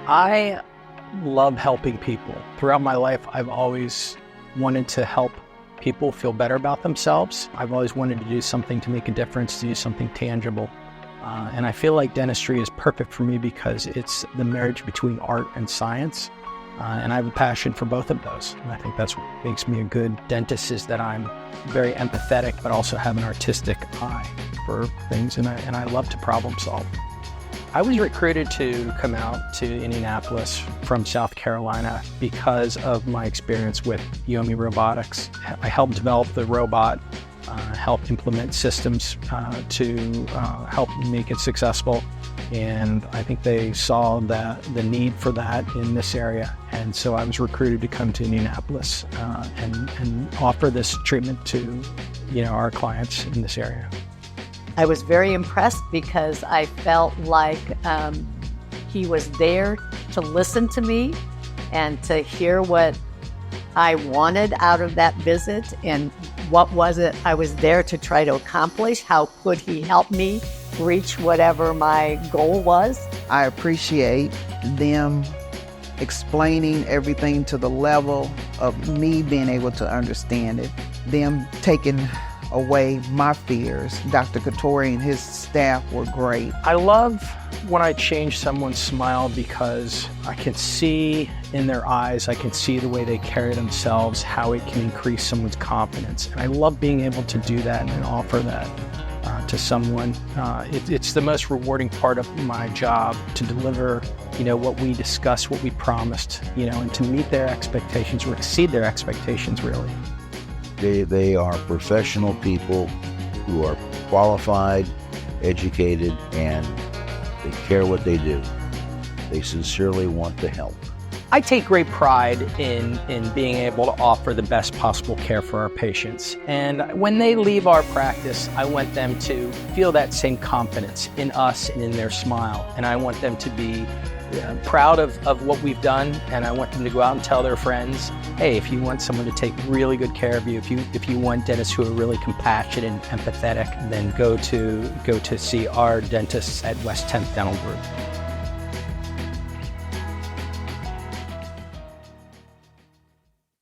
I love helping people. Throughout my life, I've always wanted to help people feel better about themselves. I've always wanted to do something to make a difference, to do something tangible. And I feel like dentistry is perfect for me because it's the marriage between art and science. And I have a passion for both of those. And I think that's what makes me a good dentist, is that I'm very empathetic, but also have an artistic eye for things. And I love to problem solve. I was recruited to come out to Indianapolis from South Carolina because of my experience with Yomi Robotics. I helped develop the robot, helped implement systems to help make it successful. And I think they saw the need for that in this area. And so I was recruited to come to Indianapolis and offer this treatment to our clients in this area. I was very impressed because I felt like he was there to listen to me and to hear what I wanted out of that visit and what was it I was there to try to accomplish. How could he help me reach whatever my goal was? I appreciate them explaining everything to the level of me being able to understand it, them taking away my fears. Dr. Katori and his staff were great. I love when I change someone's smile because I can see in their eyes, I can see the way they carry themselves, how it can increase someone's confidence. And I love being able to do that and offer that to someone. It's the most rewarding part of my job, to deliver what we discussed, what we promised, and to meet their expectations or exceed their expectations, really. They are professional people who are qualified, educated, and they care what they do. They sincerely want to help. I take great pride in being able to offer the best possible care for our patients. And when they leave our practice, I want them to feel that same confidence in us and in their smile. And I want them to be proud of what we've done, and I want them to go out and tell their friends, hey, if you want someone to take really good care of you, if you want dentists who are really compassionate and empathetic, then go to see our dentists at West 10th Dental Group.